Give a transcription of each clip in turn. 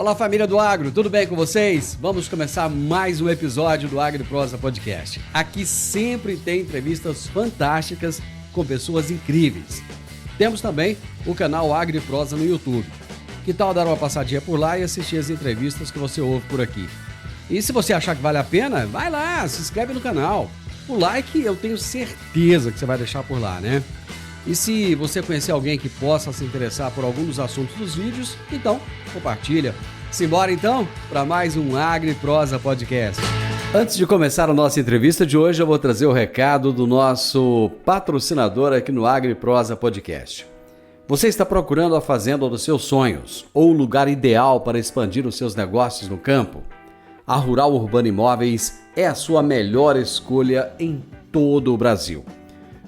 Fala, família do Agro, tudo bem com vocês? Vamos começar mais um episódio do AgriProsa Podcast. Aqui sempre tem entrevistas fantásticas com pessoas incríveis. Temos também o canal AgriProsa no YouTube. Que tal dar uma passadinha por lá e assistir as entrevistas que você ouve por aqui? E se você achar que vale a pena, vai lá, se inscreve no canal. O like eu tenho certeza que você vai deixar por lá, né? E se você conhecer alguém que possa se interessar por algum dos assuntos dos vídeos, então compartilha. Simbora então para mais um AgriProsa Podcast. Antes de começar a nossa entrevista de hoje, eu vou trazer o recado do nosso patrocinador aqui no AgriProsa Podcast. Você está procurando a fazenda dos seus sonhos ou o lugar ideal para expandir os seus negócios no campo? A Rural Urbano Imóveis é a sua melhor escolha em todo o Brasil.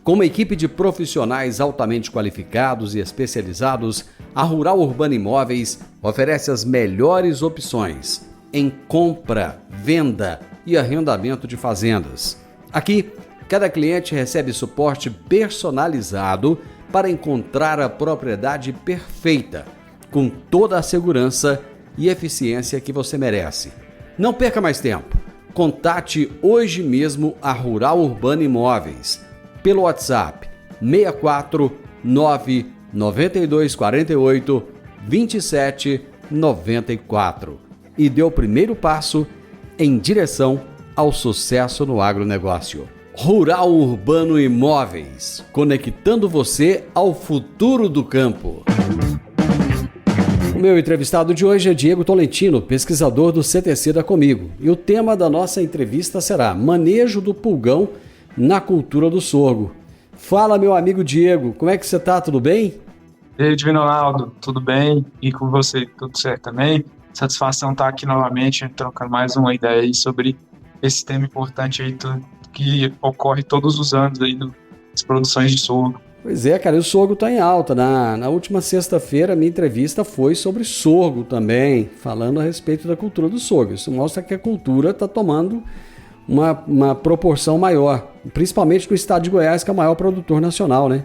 Com uma equipe de profissionais altamente qualificados e especializados, a Rural Urbano Imóveis oferece as melhores opções em compra, venda e arrendamento de fazendas. Aqui, cada cliente recebe suporte personalizado para encontrar a propriedade perfeita, com toda a segurança e eficiência que você merece. Não perca mais tempo. Contate hoje mesmo a Rural Urbano Imóveis pelo WhatsApp 64 992 48 27 94 e dê o primeiro passo em direção ao sucesso no agronegócio. Rural Urbano Imóveis, conectando você ao futuro do campo. O meu entrevistado de hoje é Diego Tolentino, pesquisador do CTC da Comigo. E o tema da nossa entrevista será Manejo do Pulgão na cultura do sorgo. Fala, meu amigo Diego, como é que você tá? Tudo bem? E aí, Divino Ronaldo, tudo bem? E com você, tudo certo também? Satisfação estar aqui novamente, trocando mais uma ideia aí sobre esse tema importante aí que ocorre todos os anos aí das produções de sorgo. Pois é, cara, e o sorgo está em alta. Na última sexta-feira, a minha entrevista foi sobre sorgo também, falando a respeito da cultura do sorgo. Isso mostra que a cultura está tomando uma proporção maior, principalmente no estado de Goiás, que é o maior produtor nacional, né?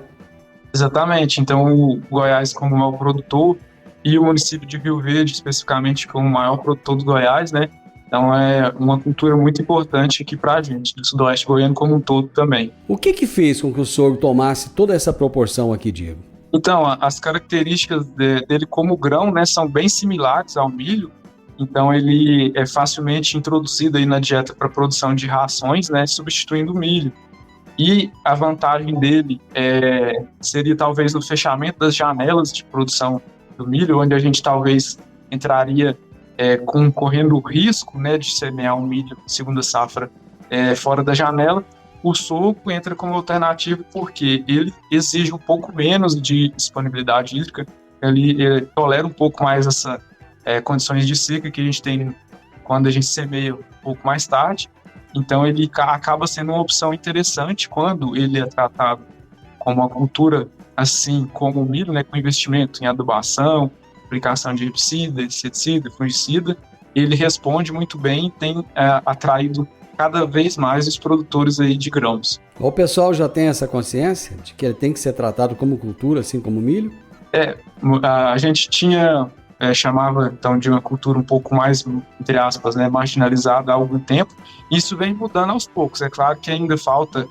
Exatamente. Então, o Goiás como maior produtor e o município de Rio Verde, especificamente, como o maior produtor do Goiás, né? Então, é uma cultura muito importante aqui para a gente, do sudoeste goiano como um todo também. O que fez com que o sorgo tomasse toda essa proporção aqui, Diego? Então, as características dele como grão, né, são bem similares ao milho. Então, ele é facilmente introduzido aí na dieta para produção de rações, né, substituindo o milho. E a vantagem dele seria talvez no fechamento das janelas de produção do milho, onde a gente talvez entraria correndo o risco, né, de semear um milho segunda safra fora da janela. O sorgo entra como alternativa porque ele exige um pouco menos de disponibilidade hídrica, ele tolera um pouco mais essa condições de seca que a gente tem quando a gente semeia um pouco mais tarde. Então ele acaba sendo uma opção interessante quando ele é tratado como uma cultura assim como o milho, né, com investimento em adubação, aplicação de herbicida, inseticida, fungicida. Ele responde muito bem e tem atraído cada vez mais os produtores aí de grãos. O pessoal já tem essa consciência de que ele tem que ser tratado como cultura, assim como o milho? A gente chamava então de uma cultura um pouco mais, entre aspas, né, marginalizada há algum tempo. Isso vem mudando aos poucos. É claro que ainda falta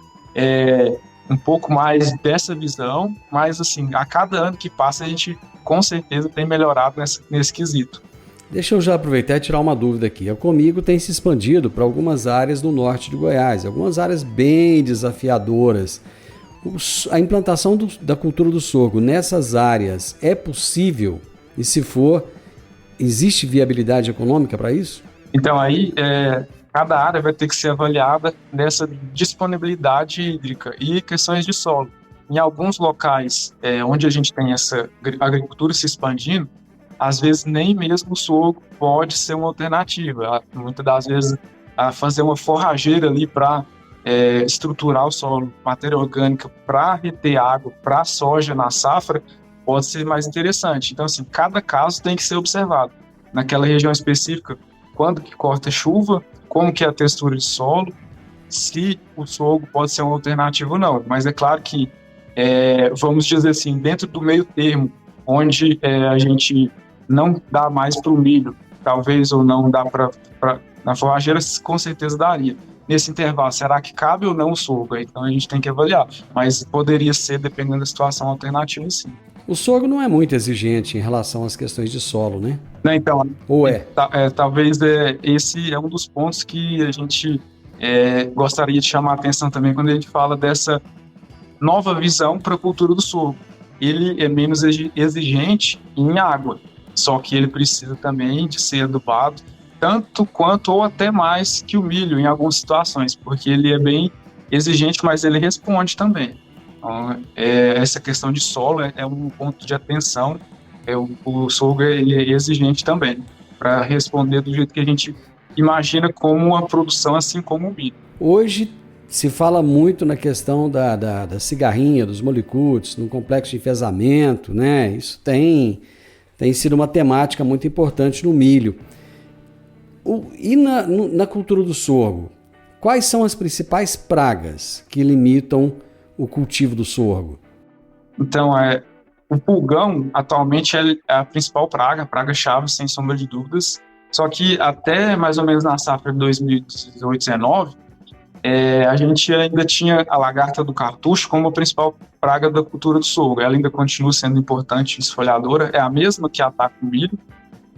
um pouco mais dessa visão, mas assim, a cada ano que passa a gente com certeza tem melhorado nesse quesito. Deixa eu já aproveitar e tirar uma dúvida aqui. A Comigo tem se expandido para algumas áreas no norte de Goiás, algumas áreas bem desafiadoras. A implantação da cultura do sorgo nessas áreas é possível? E se for, existe viabilidade econômica para isso? Então aí, cada área vai ter que ser avaliada nessa disponibilidade hídrica e questões de solo. Em alguns locais onde a gente tem essa agricultura se expandindo, às vezes nem mesmo o sorgo pode ser uma alternativa. Muitas das vezes, fazer uma forrageira ali para estruturar o solo, matéria orgânica para reter água para a soja na safra, pode ser mais interessante. Então, assim, cada caso tem que ser observado. Naquela região específica, quando que corta chuva, como que é a textura de solo, se o sorgo pode ser uma alternativa ou não. Mas é claro que, vamos dizer assim, dentro do meio termo, onde a gente não dá mais para o milho talvez ou não dá para na forrageira, com certeza daria. Nesse intervalo, será que cabe ou não o sorgo? Então a gente tem que avaliar, mas poderia ser, dependendo da situação, alternativa, sim. O sorgo não é muito exigente em relação às questões de solo, né? Então, ou é? Talvez esse é um dos pontos que a gente gostaria de chamar a atenção também quando a gente fala dessa nova visão para a cultura do sorgo. Ele é menos exigente em água, só que ele precisa também de ser adubado tanto quanto ou até mais que o milho em algumas situações, porque ele é bem exigente, mas ele responde também. Então, essa questão de solo é um ponto de atenção. O sorgo ele é exigente também, para responder do jeito que a gente imagina como a produção, assim como o milho. Hoje se fala muito na questão da cigarrinha, dos molicutes, no complexo de enfesamento, né? Isso tem sido uma temática muito importante no milho. E na cultura do sorgo, quais são as principais pragas que limitam o cultivo do sorgo? Então, o pulgão atualmente é a principal praga-chave, sem sombra de dúvidas. Só que até mais ou menos na safra de 2018-19, a gente ainda tinha a lagarta do cartucho como a principal praga da cultura do sorgo. Ela ainda continua sendo importante, esfoliadora, é a mesma que ataca o milho.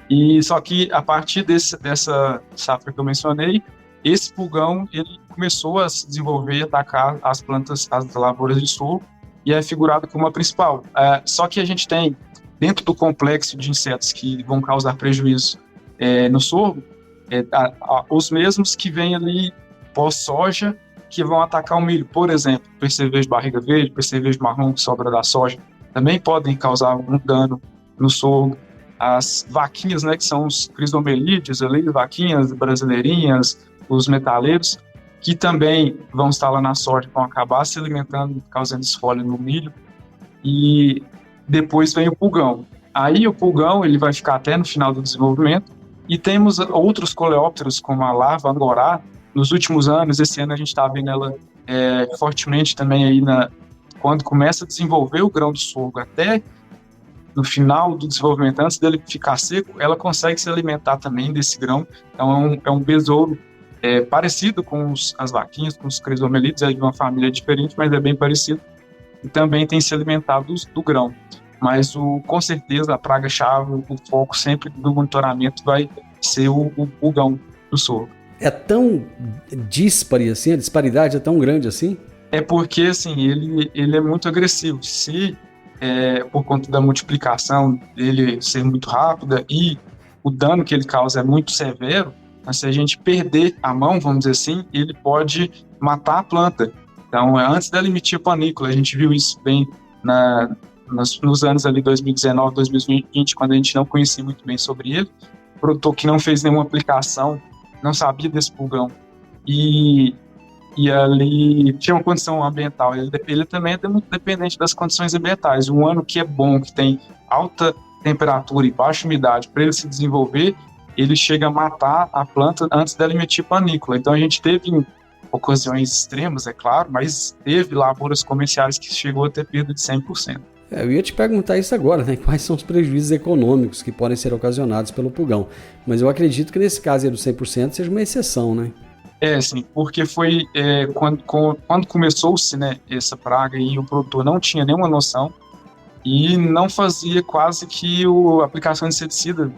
E só que a partir dessa safra que eu mencionei, esse pulgão ele começou a se desenvolver e atacar as plantas, as lavouras de sorgo, e é figurado como a principal. Só que a gente tem, dentro do complexo de insetos que vão causar prejuízo no sorgo, os mesmos que vêm ali pós-soja, que vão atacar o milho. Por exemplo, percevejo barriga verde, percevejo marrom, que sobra da soja, também podem causar um dano no sorgo. As vaquinhas, né, que são os crisomelídeos ali, vaquinhas brasileirinhas, os metaleiros, que também vão estar lá na soja, vão acabar se alimentando, causando esfolha no milho. E depois vem o pulgão. Aí o pulgão ele vai ficar até no final do desenvolvimento. E temos outros coleópteros, como a larva angorá. Nos últimos anos, esse ano a gente está vendo ela fortemente também aí quando começa a desenvolver o grão do sorgo até no final do desenvolvimento, antes dele ficar seco, ela consegue se alimentar também desse grão. Então é um besouro parecido com as vaquinhas, com os crisomelídeos, é de uma família diferente, mas é bem parecido. E também tem se alimentado do grão. Mas com certeza a praga-chave, o foco sempre do monitoramento vai ser o pulgão do sorgo. É tão díspare assim, a disparidade é tão grande assim? É porque assim, ele é muito agressivo. Se por conta da multiplicação dele ser muito rápida e o dano que ele causa é muito severo, mas se a gente perder a mão, vamos dizer assim, ele pode matar a planta. Então, antes dela emitir a panícula, a gente viu isso bem nos anos ali 2019, 2020, quando a gente não conhecia muito bem sobre ele. O produtor que não fez nenhuma aplicação, não sabia desse pulgão. E ali tinha uma condição ambiental. Ele também é muito dependente das condições ambientais. Um ano que é bom, que tem alta temperatura e baixa umidade, para ele se desenvolver, ele chega a matar a planta antes dela emitir panícula. Então a gente teve ocasiões extremas, é claro, mas teve lavouras comerciais que chegou a ter perda de 100%. Eu ia te perguntar isso agora, né? Quais são os prejuízos econômicos que podem ser ocasionados pelo pulgão? Mas eu acredito que nesse caso aí do 100% seja uma exceção, né? Sim, porque foi quando começou-se, né, essa praga e o produtor não tinha nenhuma noção e não fazia quase que a aplicação de inseticida,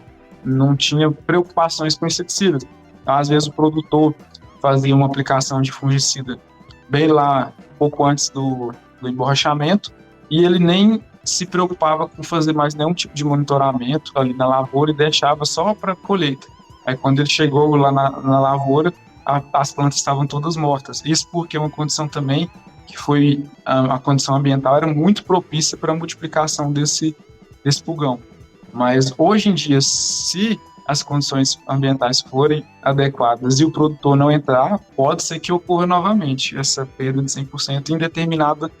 não tinha preocupações com inseticida. Então, às vezes o produtor fazia uma aplicação de fungicida bem lá, pouco antes do emborrachamento, e ele nem se preocupava com fazer mais nenhum tipo de monitoramento ali na lavoura e deixava só para colheita. Aí quando ele chegou lá na lavoura, as plantas estavam todas mortas. Isso porque é uma condição também que foi a condição ambiental era muito propícia para a multiplicação desse pulgão. Mas hoje em dia, se as condições ambientais forem adequadas e o produtor não entrar, pode ser que ocorra novamente essa perda de 100% em determinada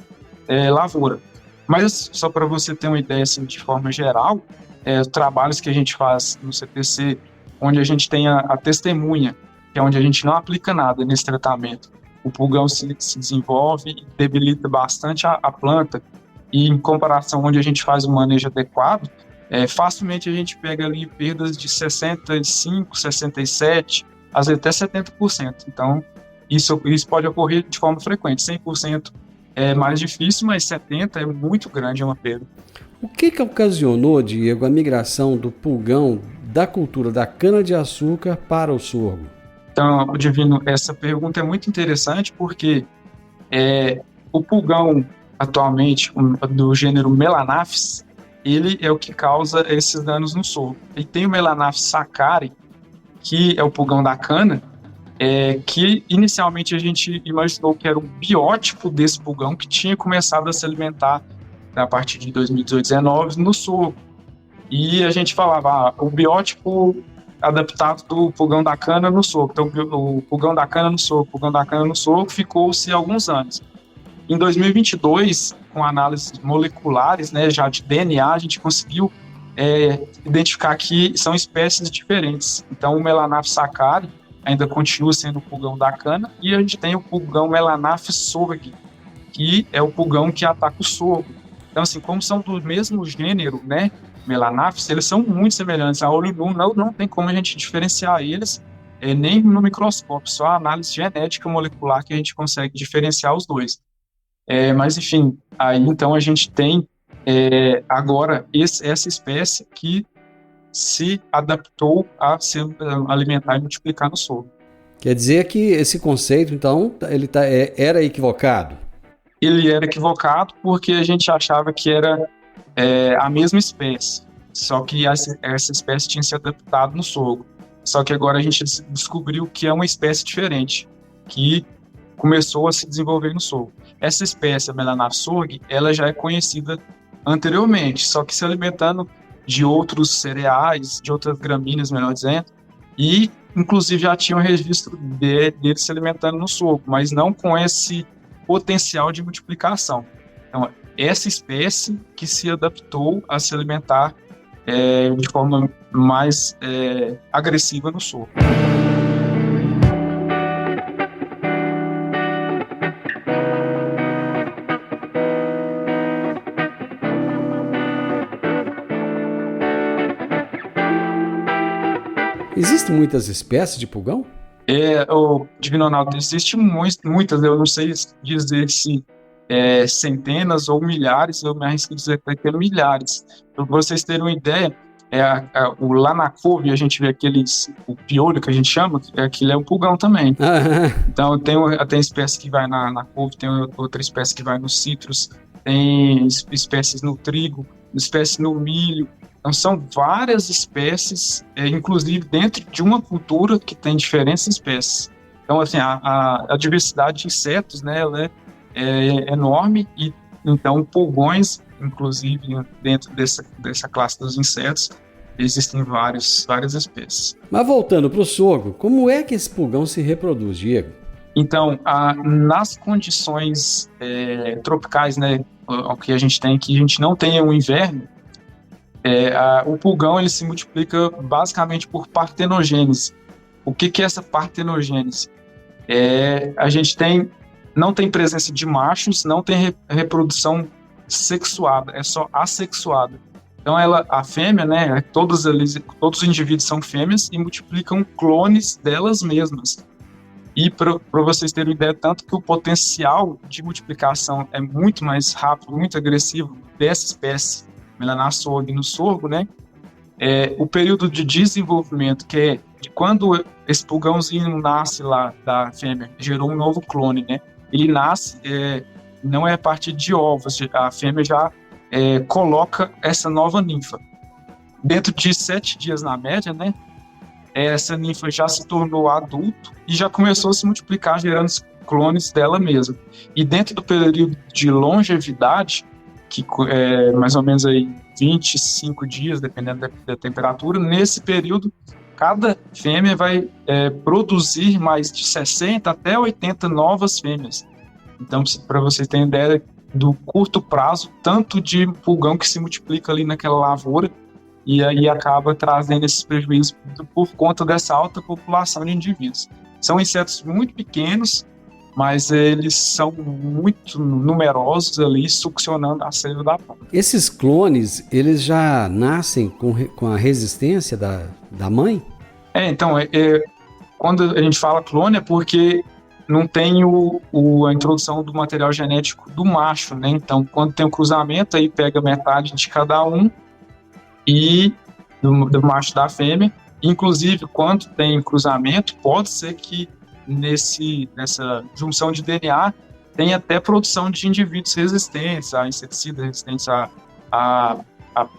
lavoura. Mas só para você ter uma ideia assim, de forma geral, os trabalhos que a gente faz no CTC, onde a gente tem a testemunha, que é onde a gente não aplica nada nesse tratamento. O pulgão se desenvolve e debilita bastante a planta, e em comparação onde a gente faz um manejo adequado, facilmente a gente pega ali perdas de 65%, 67%, às vezes até 70%. Então, isso pode ocorrer de forma frequente. 100% é mais difícil, mas 70% é muito grande, é uma perda. O que ocasionou, Diego, a migração do pulgão da cultura da cana-de-açúcar para o sorgo? Então, Divino, essa pergunta é muito interessante porque o pulgão, atualmente, do gênero Melanaphis, ele é o que causa esses danos no sorgo. E tem o Melanaphis sacchari, que é o pulgão da cana, que inicialmente a gente imaginou que era um biótipo desse pulgão que tinha começado a se alimentar a partir de 2018, 2019 no sorgo. E a gente falava, o biótipo adaptado do pulgão da cana no sorgo. Então, o pulgão da cana no sorgo, ficou-se alguns anos. Em 2022, com análises moleculares, né, já de DNA, a gente conseguiu identificar que são espécies diferentes. Então, o Melanaphis sacchari ainda continua sendo o pulgão da cana, e a gente tem o pulgão Melanaphis sorgi, que é o pulgão que ataca o sorgo. Então, assim, como são do mesmo gênero, né, Melanaphis, eles são muito semelhantes. A olho nu não tem como a gente diferenciar eles, nem no microscópio, só a análise genética molecular que a gente consegue diferenciar os dois. Mas, enfim, aí então a gente tem agora essa espécie que se adaptou a se alimentar e multiplicar no solo. Quer dizer que esse conceito, então, ele era equivocado? Ele era equivocado porque a gente achava que era a mesma espécie, só que essa espécie tinha se adaptado no solo. Só que agora a gente descobriu que é uma espécie diferente, que começou a se desenvolver no solo. Essa espécie, a Melanaphis sorgi, ela já é conhecida anteriormente, só que se alimentando de outros cereais, de outras gramíneas, melhor dizendo, e inclusive já tinha um registro dele se alimentando no solo, mas não com esse potencial de multiplicação. Então, essa espécie que se adaptou a se alimentar de forma mais agressiva no solo. Existem muitas espécies de pulgão? Divino Ronaldo, existem muitas, eu não sei dizer se centenas ou milhares, eu me arrisco a dizer que tem milhares. Para vocês terem uma ideia, o lá na couve, a gente vê o piolho que a gente chama, aquilo é um pulgão também. Então tem espécie que vai na couve, tem outra espécie que vai nos citros, tem espécies no trigo, espécies no milho. Então, são várias espécies, inclusive dentro de uma cultura que tem diferentes espécies. Então, assim, a diversidade de insetos, né, ela é enorme, e então pulgões, inclusive dentro dessa classe dos insetos, existem várias espécies. Mas voltando para o sorgo, como é que esse pulgão se reproduz, Diego? Então, nas condições tropicais, né, o que a gente tem, que a gente não tem um inverno, o pulgão ele se multiplica basicamente por partenogênese. O que é essa partenogênese? A gente não tem presença de machos, não tem reprodução sexuada, é só assexuada. Então a fêmea, né, todos os indivíduos são fêmeas e multiplicam clones delas mesmas. E para vocês terem uma ideia, tanto que o potencial de multiplicação é muito mais rápido, muito agressivo dessa espécie Melanaphis sorgi no sorgo, né? O período de desenvolvimento, que é de quando esse pulgãozinho nasce lá da fêmea, gerou um novo clone, né? Ele nasce, não é a partir de ovos, a fêmea já coloca essa nova ninfa. Dentro de 7 dias na média, né? Essa ninfa já se tornou adulto e já começou a se multiplicar, gerando clones dela mesma. E dentro do período de longevidade, que é mais ou menos aí 25 dias, dependendo da temperatura, nesse período, cada fêmea vai produzir mais de 60 até 80 novas fêmeas. Então, para vocês terem ideia do curto prazo, tanto de pulgão que se multiplica ali naquela lavoura, e aí acaba trazendo esses prejuízos por conta dessa alta população de indivíduos. São insetos muito pequenos, mas eles são muito numerosos ali, succionando a seiva da planta. Esses clones, eles já nascem com a resistência da mãe? Então, quando a gente fala clone é porque não tem a introdução do material genético do macho, né? Então, quando tem o cruzamento, aí pega metade de cada um e do macho e da fêmea. Inclusive, quando tem cruzamento, pode ser que nessa junção de DNA tem até produção de indivíduos resistentes a inseticidas, resistentes a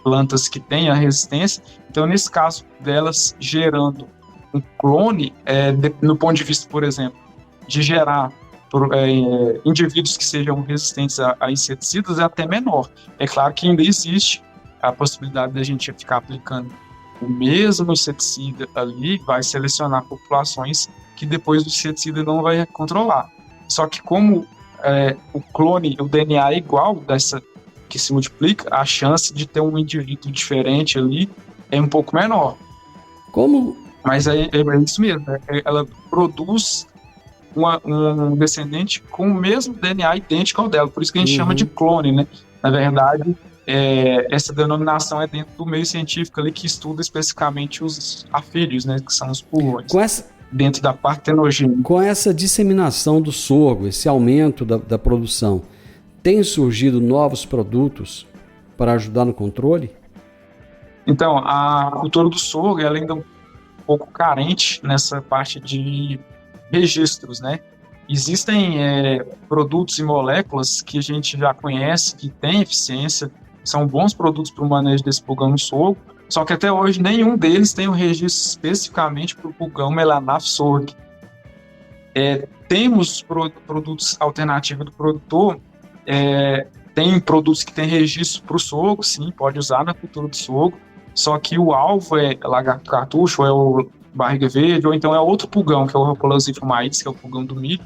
plantas que têm a resistência. Então, nesse caso delas gerando um clone, no ponto de vista, por exemplo, de gerar indivíduos que sejam resistentes a inseticidas, é até menor. É claro que ainda existe a possibilidade da gente ficar aplicando o mesmo inseticida ali, vai selecionar populações que depois do inseticida não vai controlar. Só que como o clone, o DNA é igual dessa que se multiplica, a chance de ter um indivíduo diferente ali é um pouco menor. Como? Mas é isso mesmo, ela produz um descendente com o mesmo DNA idêntico ao dela, por isso que a gente chama de clone, né? Na verdade, essa denominação é dentro do meio científico ali que estuda especificamente os afídeos, né? Que são os pulgões. Dentro da partenogênese. Com essa disseminação do sorgo, esse aumento da produção, tem surgido novos produtos para ajudar no controle? Então, a cultura do sorgo ela ainda é um pouco carente nessa parte de registros, né? Existem produtos e moléculas que a gente já conhece, que têm eficiência, são bons produtos para o manejo desse pulgão no sorgo, só que até hoje nenhum deles tem um registro especificamente para o pulgão Melanaph sorgi. Temos produtos alternativos do produtor, tem produtos que têm registro para o sorgo, sim, pode usar na cultura do sorgo, só que o alvo é lagarto cartucho, é o barriga verde, ou então é outro pulgão, que é o Rhopalosifum aedes, que é o pulgão do milho,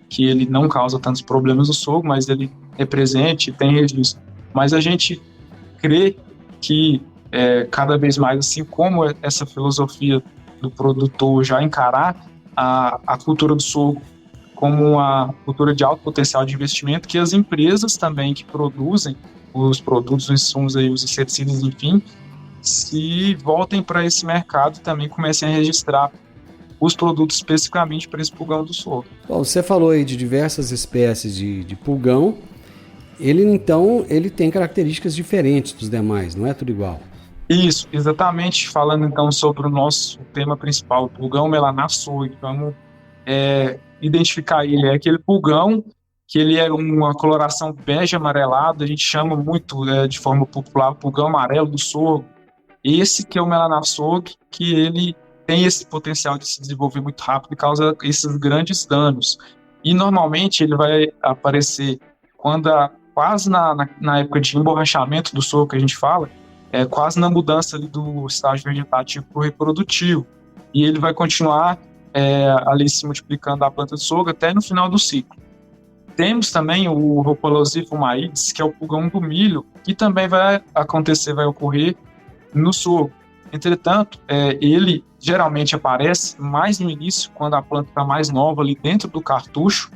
que ele não causa tantos problemas no sorgo, mas ele é presente e tem registro. Mas a gente crê que cada vez mais, assim como essa filosofia do produtor já encarar a cultura do sorgo como uma cultura de alto potencial de investimento, que as empresas também que produzem os produtos, os insumos, aí, os inseticidas, enfim, se voltem para esse mercado e também comecem a registrar os produtos especificamente para esse pulgão do sorgo. Bom, você falou aí de diversas espécies de pulgão. Ele tem características diferentes dos demais, não é tudo igual? Isso, exatamente. Falando então sobre o nosso tema principal, o pulgão Melanaph sorgi, vamos identificar ele. É aquele pulgão que ele é uma coloração bege amarelado, a gente chama muito de forma popular o pulgão amarelo do sorgo. Esse que é o Melanaph sorgi, que ele tem esse potencial de se desenvolver muito rápido e causa esses grandes danos. E normalmente ele vai aparecer quando quase na época de emborrachamento do sorgo que a gente fala, quase na mudança ali do estágio vegetativo para o reprodutivo. E ele vai continuar ali se multiplicando a planta de sorgo até no final do ciclo. Temos também o Rhopalosifum aedes, que é o pulgão do milho, que também vai ocorrer no sorgo. Entretanto, ele geralmente aparece mais no início, quando a planta está mais nova ali dentro do cartucho,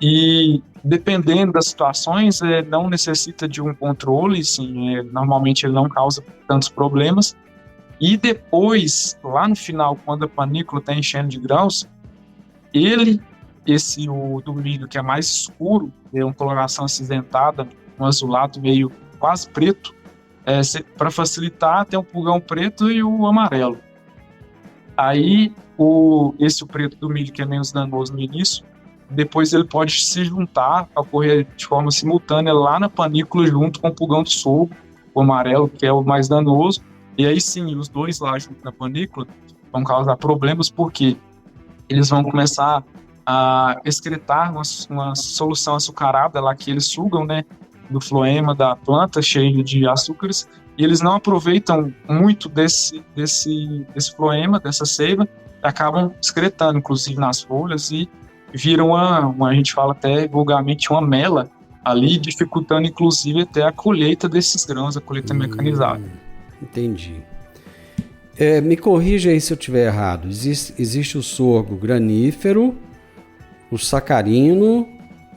e dependendo das situações, não necessita de um controle, sim, normalmente ele não causa tantos problemas. E depois, lá no final, quando a panícula está enchendo de grãos, o do milho, que é mais escuro, é uma coloração acinzentada, um azulado meio quase preto, para facilitar, tem o pulgão preto e o amarelo. Aí, o preto do milho, que é menos danoso no início, depois ele pode se juntar, ocorrer de forma simultânea lá na panícula junto com o pulgão do sorgo, o amarelo, que é o mais danoso, e aí sim, os dois lá junto na panícula vão causar problemas porque eles vão começar a excretar uma solução açucarada lá que eles sugam, né, do floema da planta, cheio de açúcares, e eles não aproveitam muito desse floema, dessa seiva, acabam excretando, inclusive, nas folhas, e viram a gente fala até vulgarmente uma mela ali, dificultando inclusive até a colheita desses grãos, a colheita mecanizada. Entendi. Me corrija aí se eu estiver errado. Existe o sorgo granífero, o sacarino,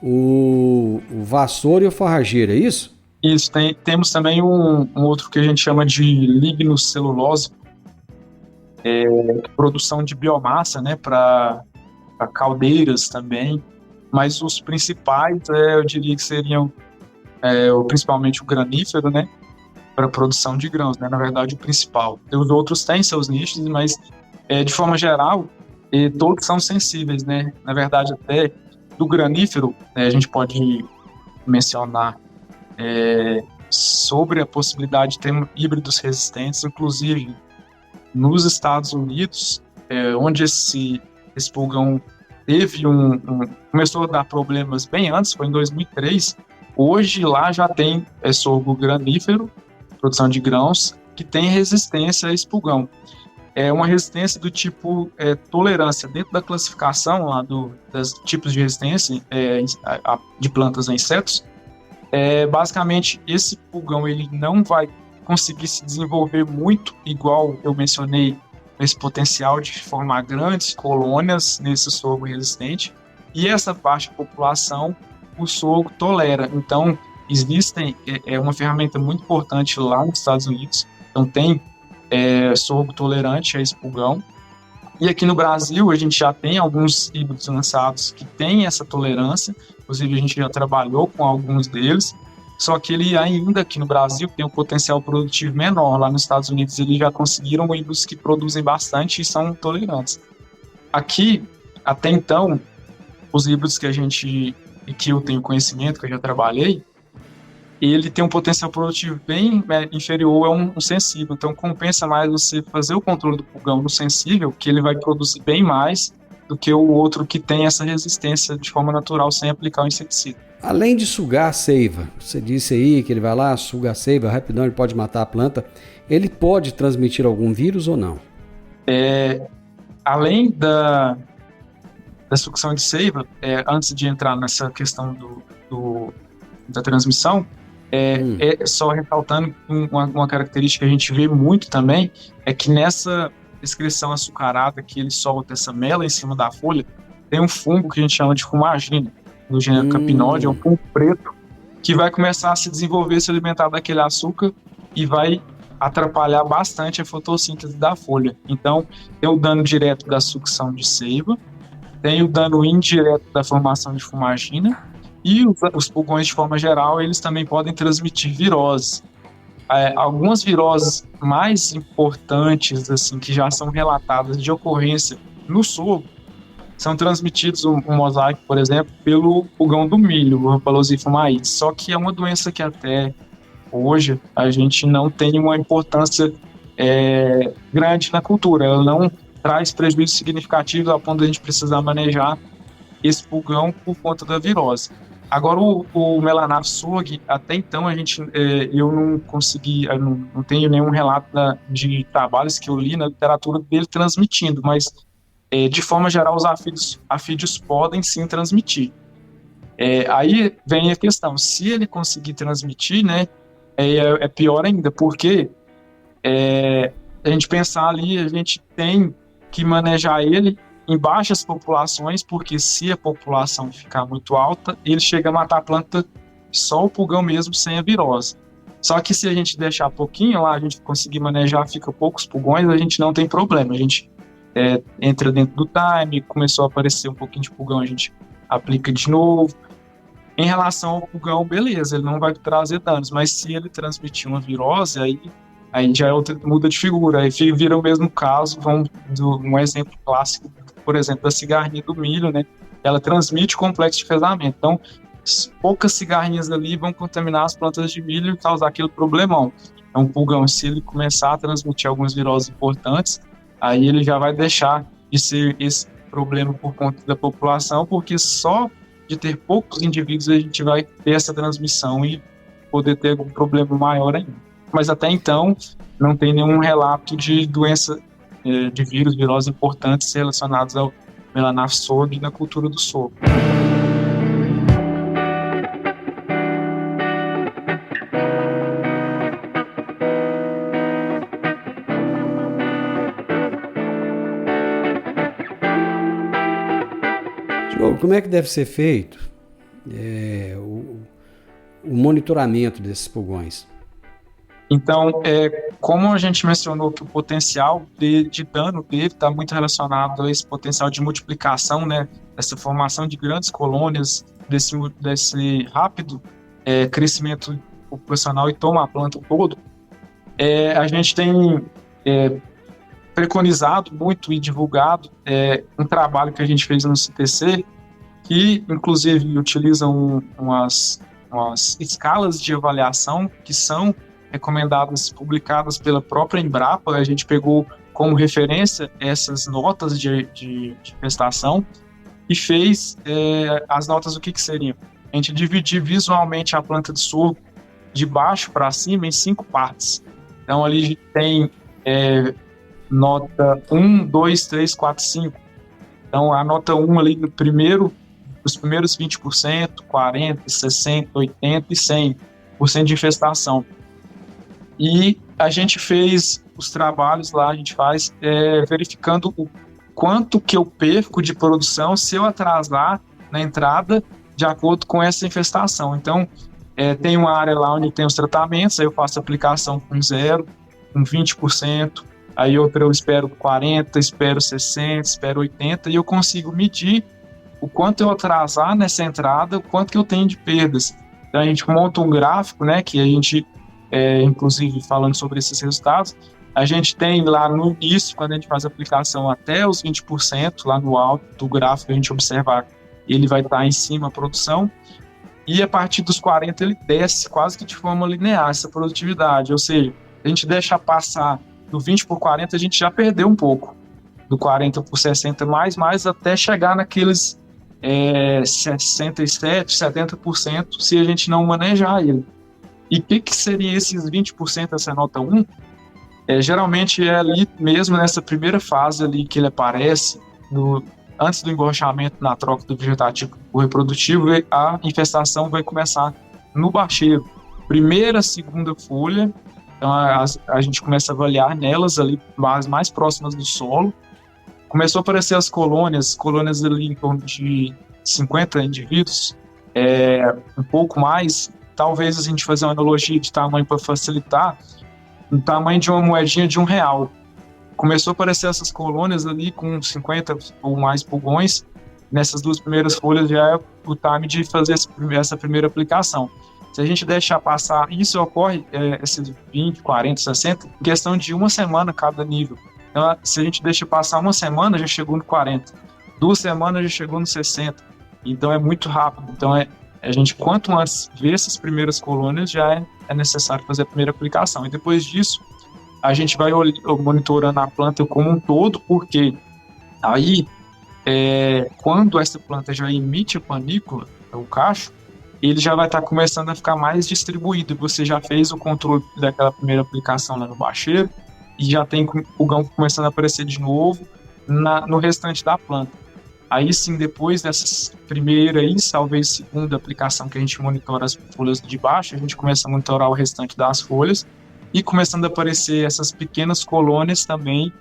o vassoura e o forrageiro, é isso? Isso, temos também um outro que a gente chama de lignocelulose, produção de biomassa, né, para caldeiras também, mas os principais, eu diria que seriam principalmente o granífero, né, para produção de grãos, né, na verdade o principal. Os outros têm seus nichos, mas de forma geral, todos são sensíveis, né, na verdade até do granífero, a gente pode mencionar sobre a possibilidade de ter híbridos resistentes, inclusive nos Estados Unidos, onde esse pulgão teve começou a dar problemas bem antes, foi em 2003. Hoje lá já tem sorgo granífero, produção de grãos, que tem resistência a esse pulgão. É uma resistência do tipo tolerância. Dentro da classificação lá dos tipos de resistência de plantas a insetos, basicamente esse pulgão ele não vai conseguir se desenvolver muito, igual eu mencionei, esse potencial de formar grandes colônias nesse sorgo resistente, e essa baixa população o sorgo tolera. Então, uma ferramenta muito importante lá nos Estados Unidos, então tem sorgo tolerante a esse pulgão, e aqui no Brasil a gente já tem alguns híbridos lançados que têm essa tolerância, inclusive a gente já trabalhou com alguns deles, só que ele ainda aqui no Brasil tem um potencial produtivo menor. Lá nos Estados Unidos eles já conseguiram híbridos que produzem bastante e são tolerantes. Aqui, até então, os híbridos que eu tenho conhecimento, que eu já trabalhei, ele tem um potencial produtivo bem inferior a um sensível. Então compensa mais você fazer o controle do pulgão no sensível, que ele vai produzir bem mais do que o outro que tem essa resistência de forma natural sem aplicar o inseticida. Além de sugar a seiva, você disse aí que ele vai lá, suga a seiva, rapidão ele pode matar a planta, ele pode transmitir algum vírus ou não? Além da sucção de seiva, antes de entrar nessa questão da transmissão, só ressaltando uma característica que a gente vê muito também, é que nessa excreção açucarada que ele solta essa mela em cima da folha, tem um fungo que a gente chama de fumagina, do gênero Capinóide, é um fungo preto, que vai começar a se desenvolver, se alimentar daquele açúcar e vai atrapalhar bastante a fotossíntese da folha. Então, tem o dano direto da sucção de seiva, tem o dano indireto da formação de fumagina, e os pulgões, de forma geral, eles também podem transmitir viroses. Algumas viroses mais importantes, assim, que já são relatadas de ocorrência no sorgo, são transmitidos um mosaico, por exemplo, pelo pulgão do milho, o Rhopalosifum maiz. Só que é uma doença que até hoje a gente não tem uma importância grande na cultura. Ela não traz prejuízos significativos a ponto de a gente precisar manejar esse pulgão por conta da virose. Agora, o Melanaphus sorgi, até então eu não consegui, não tenho nenhum relato de trabalhos que eu li na literatura dele transmitindo, mas de forma geral os afídeos podem sim transmitir. Aí vem a questão, se ele conseguir transmitir, né, é pior ainda, porque a gente pensar ali, a gente tem que manejar ele em baixas populações, porque se a população ficar muito alta, ele chega a matar a planta, só o pulgão mesmo, sem a virose. Só que se a gente deixar pouquinho lá, a gente conseguir manejar, fica poucos pulgões, a gente não tem problema. A gente entra dentro do time, começou a aparecer um pouquinho de pulgão, a gente aplica de novo. Em relação ao pulgão, beleza, ele não vai trazer danos, mas se ele transmitir uma virose, aí já muda de figura, aí vira o mesmo caso, um exemplo clássico, por exemplo, da cigarrinha do milho, né? Ela transmite complexo de fezamento. Então, poucas cigarrinhas ali vão contaminar as plantas de milho e causar aquele problemão. Então, o pulgão, se ele começar a transmitir algumas viroses importantes, aí ele já vai deixar de ser esse problema por conta da população, porque só de ter poucos indivíduos a gente vai ter essa transmissão e poder ter algum problema maior ainda. Mas até então, não tem nenhum relato de doença de viroses importantes relacionados ao Melanaphus sorgi na cultura do sorgo. como é que deve ser feito o monitoramento desses pulgões? Então, como a gente mencionou que o potencial de dano dele está muito relacionado a esse potencial de multiplicação, né, essa formação de grandes colônias, desse rápido crescimento populacional e toma a planta todo, a gente tem preconizado muito e divulgado um trabalho que a gente fez no CTC, que inclusive utiliza umas escalas de avaliação que são recomendadas, publicadas pela própria Embrapa. A gente pegou como referência essas notas de infestação e fez as notas, o que seriam? A gente dividir visualmente a planta de sorgo de baixo para cima em 5 partes. Então ali a gente tem nota 1, 2, 3, 4, 5. Então a nota 1 ali os primeiros 20%, 40%, 60%, 80% e 100% de infestação. E a gente fez os trabalhos lá, a gente faz verificando o quanto que eu perco de produção se eu atrasar na entrada de acordo com essa infestação. Então, tem uma área lá onde tem os tratamentos, aí eu faço aplicação com 0, com 20%, aí outra eu espero 40%, espero 60%, espero 80%, e eu consigo medir o quanto eu atrasar nessa entrada, o quanto que eu tenho de perdas. Então, a gente monta um gráfico, né, que a gente... inclusive falando sobre esses resultados, a gente tem lá no início, quando a gente faz a aplicação até os 20%, lá no alto do gráfico a gente observar, ele vai estar em cima a produção, e a partir dos 40% ele desce quase que de forma linear essa produtividade, ou seja, a gente deixa passar do 20 por 40, a gente já perdeu um pouco, do 40 por 60 mais até chegar naqueles 67%, 70% se a gente não manejar ele. E o que seria esses 20% dessa nota 1? Geralmente é ali mesmo nessa primeira fase ali que ele aparece, antes do enborrachamento, na troca do vegetativo por reprodutivo, a infestação vai começar no bacheiro. Primeira, segunda folha, então a gente começa a avaliar nelas ali mais próximas do solo. Começou a aparecer as colônias ali em torno de 50 indivíduos, um pouco mais. Talvez a gente fazer uma analogia de tamanho para facilitar, o tamanho de uma moedinha de R$1. Começou a aparecer essas colônias ali com 50 ou mais pulgões. Nessas 2 primeiras folhas já é o time de fazer essa primeira aplicação. Se a gente deixar passar, isso ocorre, esses 20, 40, 60, em questão de 1 semana cada nível. Então, se a gente deixa passar 1 semana, já chegou no 40. 2 semanas já chegou no 60. Então é muito rápido. Então a gente, quanto antes ver essas primeiras colônias, já é necessário fazer a primeira aplicação. E depois disso, a gente vai monitorando a planta como um todo, porque aí, quando essa planta já emite a panícula, o cacho, ele já vai estar começando a ficar mais distribuído. Você já fez o controle daquela primeira aplicação lá no bacheiro, e já tem pulgão começando a aparecer de novo no restante da planta. Aí sim, depois dessas primeira e talvez segunda aplicação que a gente monitora as folhas de baixo, a gente começa a monitorar o restante das folhas e começando a aparecer essas pequenas colônias também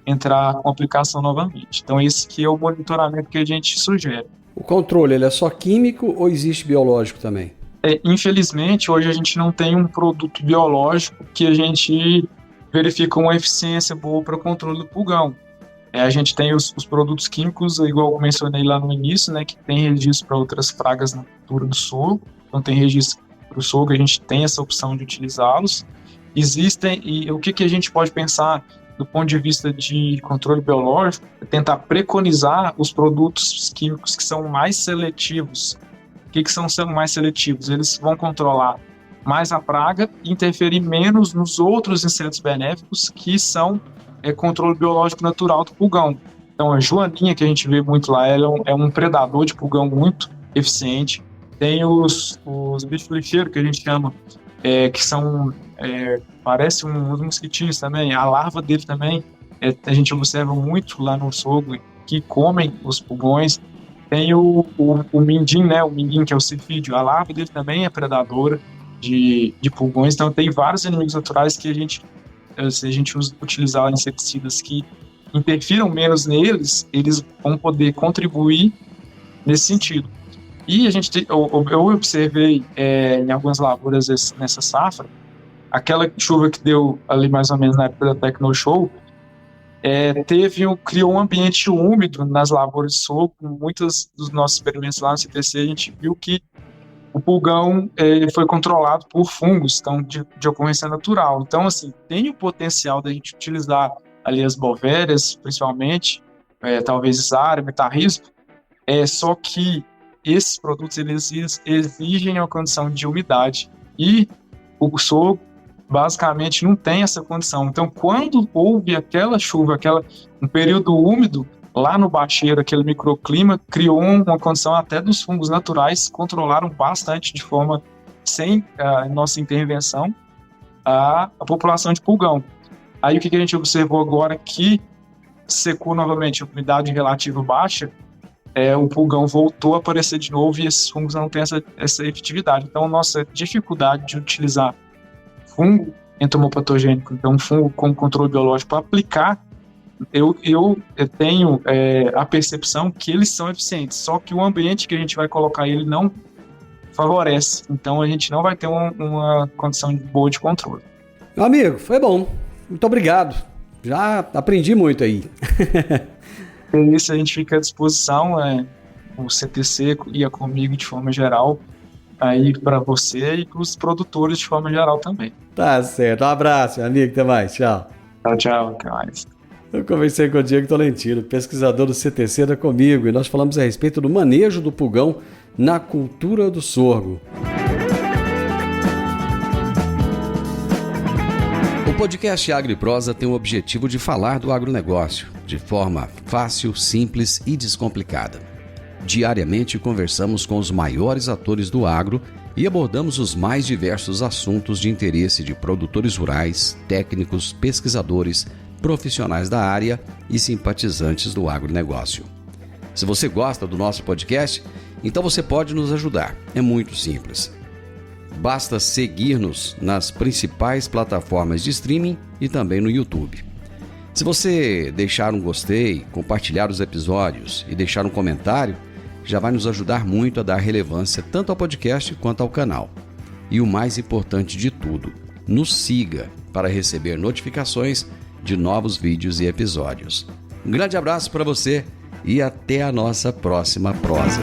entrar com aplicação novamente. Então esse que é o monitoramento que a gente sugere. O controle, ele é só químico ou existe biológico também? Infelizmente, hoje a gente não tem um produto biológico que a gente verifica uma eficiência boa para o controle do pulgão. A gente tem os produtos químicos, igual eu mencionei lá no início, né, que tem registro para outras pragas na cultura do sorgo. Então tem registro para o sorgo, a gente tem essa opção de utilizá-los. Existem, e o que a gente pode pensar do ponto de vista de controle biológico, é tentar preconizar os produtos químicos que são mais seletivos. O que são mais seletivos? Eles vão controlar mais a praga e interferir menos nos outros insetos benéficos que são controle biológico natural do pulgão. Então a joaninha, que a gente vê muito lá, ela é um predador de pulgão muito eficiente. Tem os bichos lixeiros, que a gente chama, que são, parece uns mosquitinhos também. A larva dele também, a gente observa muito lá no sorgo, que comem os pulgões. Tem o mindim, né? O mindim, que é o cifídeo. A larva dele também é predadora de pulgões. Então tem vários inimigos naturais que se a gente utilizar inseticidas que interfiram menos neles, eles vão poder contribuir nesse sentido. E eu observei em algumas lavouras nessa safra, aquela chuva que deu ali mais ou menos na época da Tecnoshow, criou um ambiente úmido nas lavouras de sorgo. Muitos dos nossos experimentos lá no CTC, a gente viu que o pulgão foi controlado por fungos, então, de ocorrência natural. Então, assim, tem o potencial da gente utilizar ali as bovérias, principalmente, talvez Isara, Metarrisco, só que esses produtos eles exigem uma condição de umidade e o sorgo basicamente não tem essa condição. Então, quando houve aquela chuva, um período úmido lá no bacheiro, aquele microclima criou uma condição até dos fungos naturais, controlaram bastante de forma sem a nossa intervenção a população de pulgão. Aí o que a gente observou agora que secou novamente, a umidade relativa baixa, o pulgão voltou a aparecer de novo e esses fungos não têm essa efetividade. Então, nossa dificuldade de utilizar fungo entomopatogênico, então fungo como controle biológico para aplicar, eu tenho a percepção que eles são eficientes, só que o ambiente que a gente vai colocar ele não favorece, então a gente não vai ter uma condição boa de controle. Meu amigo, foi bom, muito obrigado, já aprendi muito aí. É isso, a gente fica à disposição, o CTC ia comigo de forma geral, aí para você e para os produtores de forma geral também. Tá certo, um abraço, meu amigo, até mais, tchau. Tchau, até mais. Eu conversei com o Diego Tolentino, pesquisador do CTC da Comigo, e nós falamos a respeito do manejo do pulgão na cultura do sorgo. O podcast Agro e Prosa tem o objetivo de falar do agronegócio de forma fácil, simples e descomplicada. Diariamente conversamos com os maiores atores do agro e abordamos os mais diversos assuntos de interesse de produtores rurais, técnicos, pesquisadores, profissionais da área e simpatizantes do agronegócio. Se você gosta do nosso podcast, então você pode nos ajudar. É muito simples. Basta seguir-nos nas principais plataformas de streaming e também no YouTube. Se você deixar um gostei, compartilhar os episódios e deixar um comentário, já vai nos ajudar muito a dar relevância tanto ao podcast quanto ao canal. E o mais importante de tudo, nos siga para receber notificações de novos vídeos e episódios. Um grande abraço para você e até a nossa próxima prosa.